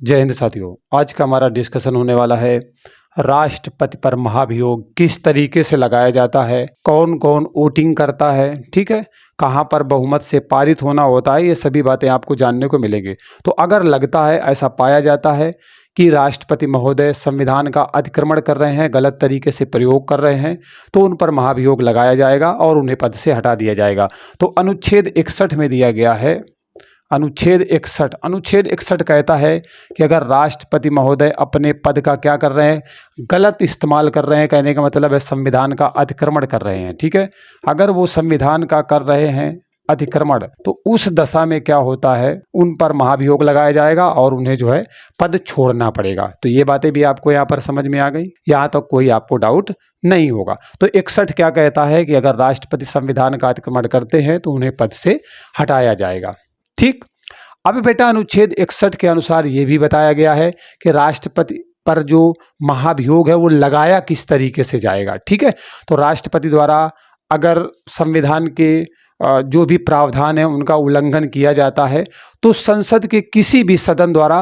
जय हिंद साथियों। आज का हमारा डिस्कशन होने वाला है राष्ट्रपति पर महाभियोग किस तरीके से लगाया जाता है, कौन कौन वोटिंग करता है, ठीक है, कहाँ पर बहुमत से पारित होना होता है, ये सभी बातें आपको जानने को मिलेंगी। तो अगर लगता है, ऐसा पाया जाता है कि राष्ट्रपति महोदय संविधान का अतिक्रमण कर रहे हैं, गलत तरीके से प्रयोग कर रहे हैं, तो उन पर महाभियोग लगाया जाएगा और उन्हें पद से हटा दिया जाएगा। तो अनुच्छेद 61 में दिया गया है, अनुच्छेद 61 कहता है कि अगर राष्ट्रपति महोदय अपने पद का क्या कर रहे हैं, गलत इस्तेमाल कर रहे हैं, कहने का मतलब है संविधान का अतिक्रमण कर रहे हैं, ठीक है। अगर वो संविधान का कर रहे हैं अतिक्रमण, तो उस दशा में क्या होता है, उन पर महाभियोग लगाया जाएगा और उन्हें जो है पद छोड़ना पड़ेगा। तो ये बातें भी आपको यहाँ पर समझ में आ गई, यहाँ तक कोई आपको डाउट नहीं होगा। तो 61 क्या कहता है कि अगर राष्ट्रपति संविधान का अतिक्रमण करते हैं तो उन्हें पद से हटाया जाएगा, ठीक। अब बेटा अनुच्छेद 61 के अनुसार ये भी बताया गया है कि राष्ट्रपति पर जो महाभियोग है वो लगाया किस तरीके से जाएगा, ठीक है। तो राष्ट्रपति द्वारा अगर संविधान के जो भी प्रावधान है उनका उल्लंघन किया जाता है तो संसद के किसी भी सदन द्वारा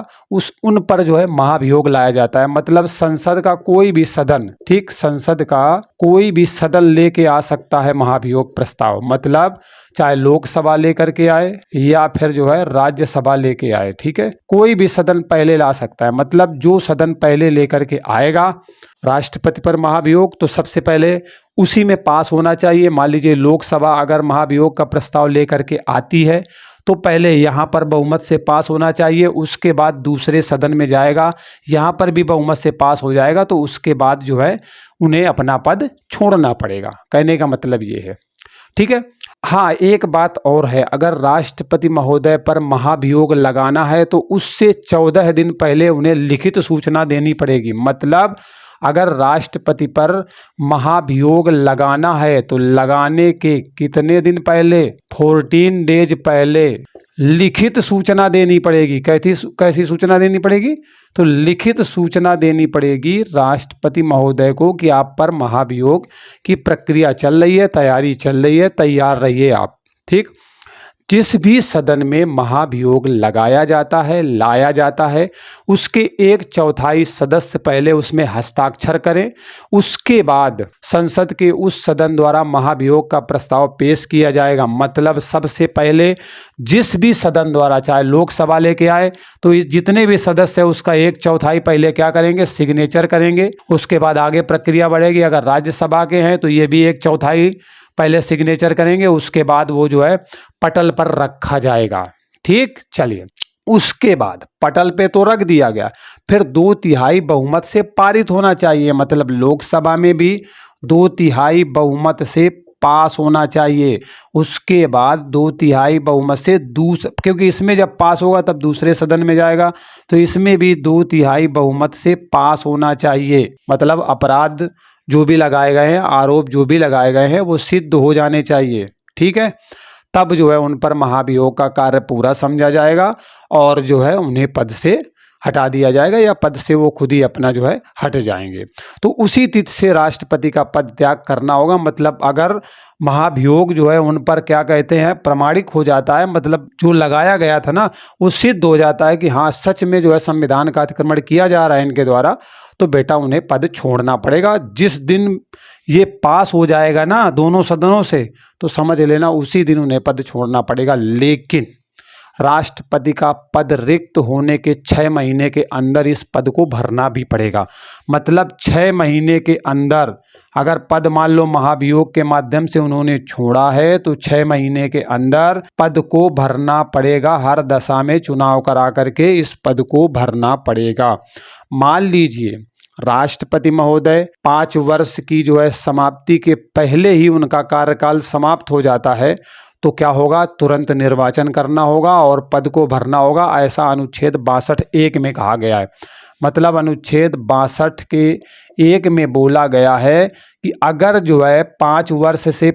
उन पर जो है महाभियोग लाया जाता है। मतलब संसद का कोई भी सदन, ठीक, संसद का कोई भी सदन लेके आ सकता है महाभियोग प्रस्ताव। मतलब चाहे लोकसभा लेकर के आए या फिर जो है राज्यसभा लेके आए, ठीक है, कोई भी सदन पहले ला सकता है। मतलब जो सदन पहले लेकर के आएगा राष्ट्रपति पर महाभियोग, तो सबसे पहले उसी में पास होना चाहिए। मान लीजिए लोकसभा अगर महाभियोग का प्रस्ताव लेकर के आती है तो पहले यहाँ पर बहुमत से पास होना चाहिए, उसके बाद दूसरे सदन में जाएगा, यहाँ पर भी बहुमत से पास हो जाएगा, तो उसके बाद जो है उन्हें अपना पद छोड़ना पड़ेगा। कहने का मतलब ये है, ठीक है। हाँ, एक बात और है, अगर राष्ट्रपति महोदय पर महाभियोग लगाना है तो उससे 14 दिन पहले उन्हें लिखित सूचना देनी पड़ेगी। मतलब अगर राष्ट्रपति पर महाभियोग लगाना है तो लगाने के कितने दिन पहले, 14 डेज पहले लिखित सूचना देनी पड़ेगी। कैसी सूचना देनी पड़ेगी? तो लिखित सूचना देनी पड़ेगी राष्ट्रपति महोदय को कि आप पर महाभियोग की प्रक्रिया चल रही है, तैयारी चल रही है, तैयार रहिए आप, ठीक। जिस भी सदन में महाभियोग लगाया जाता है, लाया जाता है, उसके 1/4 सदस्य पहले उसमें हस्ताक्षर करें। उसके बाद संसद के उस सदन द्वारा महाभियोग का प्रस्ताव पेश किया जाएगा। मतलब सबसे पहले जिस भी सदन द्वारा, चाहे लोकसभा लेके आए, तो जितने भी सदस्य है उसका 1/4 पहले क्या करेंगे, सिग्नेचर करेंगे। उसके बाद आगे प्रक्रिया बढ़ेगी। अगर राज्यसभा के हैं तो ये भी 1/4 पहले सिग्नेचर करेंगे। उसके बाद वो जो है पटल पर रखा जाएगा, ठीक। चलिए, उसके बाद पटल पे तो रख दिया गया, फिर 2/3 बहुमत से पारित होना चाहिए। मतलब लोकसभा में भी 2/3 बहुमत से पास होना चाहिए। उसके बाद 2/3 बहुमत से क्योंकि इसमें जब पास होगा तब दूसरे सदन में जाएगा, तो इसमें भी 2/3 बहुमत से पास होना चाहिए। मतलब अपराध जो भी लगाए गए हैं, आरोप जो भी लगाए गए हैं, वो सिद्ध हो जाने चाहिए, ठीक है। तब जो है उन पर महाभियोग का कार्य पूरा समझा जाएगा और जो है उन्हें पद से हटा दिया जाएगा या पद से वो खुद ही अपना जो है हट जाएंगे। तो उसी तिथि से राष्ट्रपति का पद त्याग करना होगा। मतलब अगर महाभियोग जो है उन पर क्या कहते हैं, प्रमाणिक हो जाता है, मतलब जो लगाया गया था ना वो सिद्ध हो जाता है कि हाँ सच में जो है संविधान का अतिक्रमण किया जा रहा है इनके द्वारा, तो बेटा उन्हें पद छोड़ना पड़ेगा। जिस दिन ये पास हो जाएगा ना दोनों सदनों से, तो समझ लेना उसी दिन उन्हें पद छोड़ना पड़ेगा। लेकिन राष्ट्रपति का पद रिक्त होने के 6 महीने के अंदर इस पद को भरना भी पड़ेगा। मतलब 6 महीने के अंदर अगर पद मान लो महाभियोग के माध्यम से उन्होंने छोड़ा है तो 6 महीने के अंदर पद को भरना पड़ेगा। हर दशा में चुनाव करा करके इस पद को भरना पड़ेगा। मान लीजिए राष्ट्रपति महोदय 5 वर्ष की जो है समाप्ति के पहले ही उनका कार्यकाल समाप्त हो जाता है, तो क्या होगा, तुरंत निर्वाचन करना होगा और पद को भरना होगा। ऐसा अनुच्छेद 62(1) में कहा गया है। मतलब अनुच्छेद 62 के 1 में बोला गया है कि अगर जो है 5 वर्ष से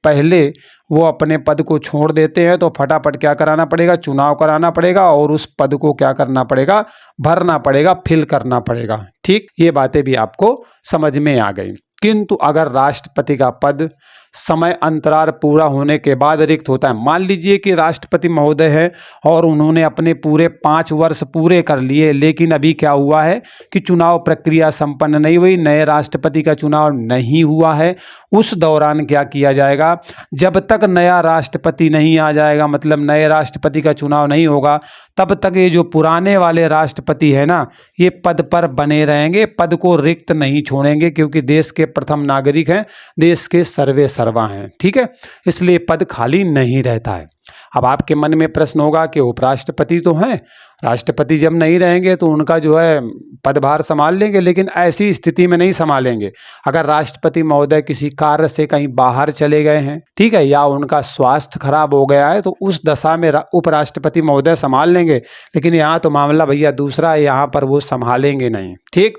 पहले वो अपने पद को छोड़ देते हैं तो फटाफट क्या कराना पड़ेगा, चुनाव कराना पड़ेगा और उस पद को क्या करना पड़ेगा, भरना पड़ेगा, फिल करना पड़ेगा, ठीक। ये बातें भी आपको समझ में आ गई। किंतु अगर राष्ट्रपति का पद समय अंतराल पूरा होने के बाद रिक्त होता है। मान लीजिए कि राष्ट्रपति महोदय है और उन्होंने अपने पूरे 5 वर्ष पूरे कर लिए, लेकिन अभी क्या हुआ है कि चुनाव प्रक्रिया संपन्न नहीं हुई, नए राष्ट्रपति का चुनाव नहीं हुआ है। उस दौरान क्या किया जाएगा, जब तक नया राष्ट्रपति नहीं आ जाएगा, मतलब नए राष्ट्रपति का चुनाव नहीं होगा, तब तक ये जो पुराने वाले राष्ट्रपति है ना, ये पद पर बने रहेंगे, पद को रिक्त नहीं छोड़ेंगे, क्योंकि देश के प्रथम नागरिक हैं, देश के सर्वे सर्वा हैं, ठीक है, इसलिए पद खाली नहीं रहता है। अब आपके मन में प्रश्न होगा कि उपराष्ट्रपति तो हैं, राष्ट्रपति जब नहीं रहेंगे तो उनका जो है पदभार संभाल लेंगे, लेकिन ऐसी स्थिति में नहीं संभालेंगे। अगर राष्ट्रपति महोदय किसी कार्य से कहीं बाहर चले गए हैं, ठीक है, या उनका स्वास्थ्य खराब हो गया है, तो उस दशा में उपराष्ट्रपति महोदय संभाल लेंगे। लेकिन यहाँ तो मामला भैया दूसरा है, यहाँ पर वो संभालेंगे नहीं, ठीक।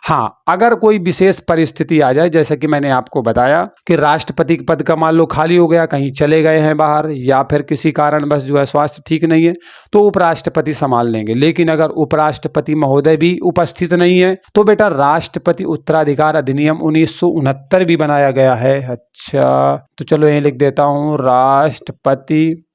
हाँ, अगर कोई विशेष परिस्थिति आ जाए, जैसे कि मैंने आपको बताया कि राष्ट्रपति के पद का मान लो खाली हो गया, कहीं चले गए हैं बाहर, या फिर किसी कारण बस जो है स्वास्थ्य ठीक नहीं है, तो उपराष्ट्रपति संभाल लेंगे। लेकिन अगर उपराष्ट्रपति महोदय भी उपस्थित नहीं है, तो बेटा राष्ट्रपति उत्तराधिकार अधिनियम 1969 भी बनाया गया है। अच्छा, तो चलो यही लिख देता हूँ, राष्ट्रपति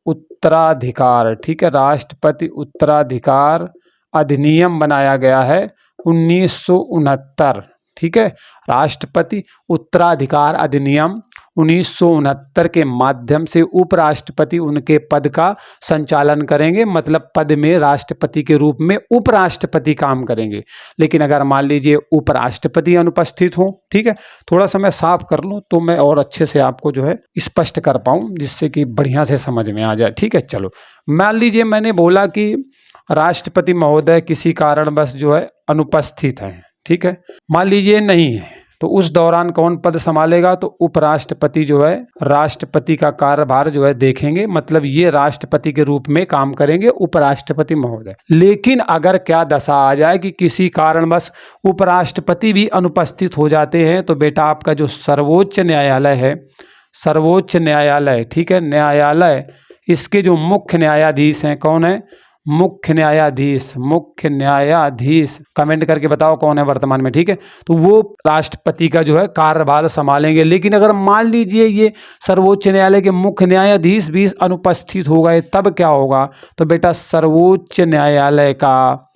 उत्तराधिकार, ठीक है, राष्ट्रपति उत्तराधिकार अधिनियम बनाया गया है 1969, ठीक है, राष्ट्रपति उत्तराधिकार अधिनियम 1969 के माध्यम से उपराष्ट्रपति उनके पद का संचालन करेंगे, मतलब पद में राष्ट्रपति के रूप में उपराष्ट्रपति काम करेंगे। लेकिन अगर मान लीजिए उपराष्ट्रपति अनुपस्थित हो, ठीक है, थोड़ा सा मैं साफ कर लूँ तो मैं और अच्छे से आपको जो है स्पष्ट कर पाऊँ, जिससे कि बढ़िया से समझ में आ जाए, ठीक है। चलो, मान लीजिए मैंने बोला कि राष्ट्रपति महोदय किसी कारणवश जो है अनुपस्थित हैं, ठीक है, मान लीजिए नहीं है, तो उस दौरान कौन पद संभालेगा, तो उपराष्ट्रपति जो है राष्ट्रपति का कार्यभार जो है देखेंगे, मतलब ये राष्ट्रपति के रूप में काम करेंगे उपराष्ट्रपति महोदय। लेकिन अगर क्या दशा आ जाए कि किसी कारणवश उपराष्ट्रपति भी अनुपस्थित हो जाते हैं, तो बेटा आपका जो सर्वोच्च न्यायालय है, सर्वोच्च न्यायालय, ठीक है, न्यायालय, इसके जो मुख्य न्यायाधीश हैं, कौन है, मुख्य न्यायाधीश, मुख्य न्यायाधीश, कमेंट करके बताओ कौन है वर्तमान में, ठीक है, तो वो राष्ट्रपति का जो है कार्यभार संभालेंगे। लेकिन अगर मान लीजिए ये सर्वोच्च न्यायालय के मुख्य न्यायाधीश भी अनुपस्थित हो गए, तब क्या होगा, तो बेटा सर्वोच्च न्यायालय का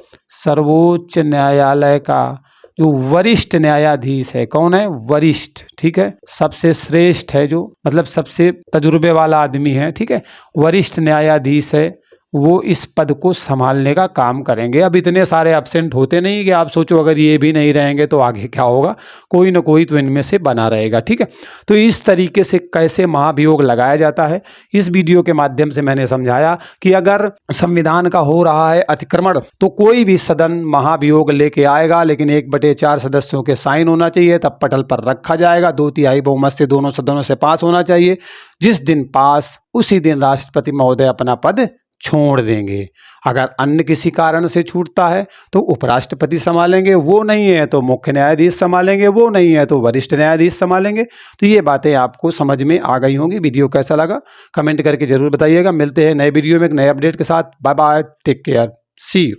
जो वरिष्ठ न्यायाधीश है, कौन है, वरिष्ठ, ठीक है, सबसे श्रेष्ठ है, जो मतलब सबसे तजुर्बे वाला आदमी है, ठीक है, वरिष्ठ न्यायाधीश है, वो इस पद को संभालने का काम करेंगे। अब इतने सारे एब्सेंट होते नहीं कि आप सोचो अगर ये भी नहीं रहेंगे तो आगे क्या होगा, कोई ना कोई तो इनमें से बना रहेगा, ठीक है। तो इस तरीके से कैसे महाभियोग लगाया जाता है, इस वीडियो के माध्यम से मैंने समझाया कि अगर संविधान का हो रहा है अतिक्रमण, तो कोई भी सदन महाभियोग लेके आएगा, लेकिन 1/4 सदस्यों के साइन होना चाहिए, तब पटल पर रखा जाएगा, 2/3 बहुमत से दोनों सदनों से पास होना चाहिए। जिस दिन पास, उसी दिन राष्ट्रपति महोदय अपना पद छोड़ देंगे। अगर अन्य किसी कारण से छूटता है तो उपराष्ट्रपति संभालेंगे, वो नहीं है तो मुख्य न्यायाधीश संभालेंगे, वो नहीं है तो वरिष्ठ न्यायाधीश संभालेंगे। तो ये बातें आपको समझ में आ गई होंगी। वीडियो कैसा लगा कमेंट करके जरूर बताइएगा। मिलते हैं नए वीडियो में एक नए अपडेट के साथ। Bye bye, take care, see you.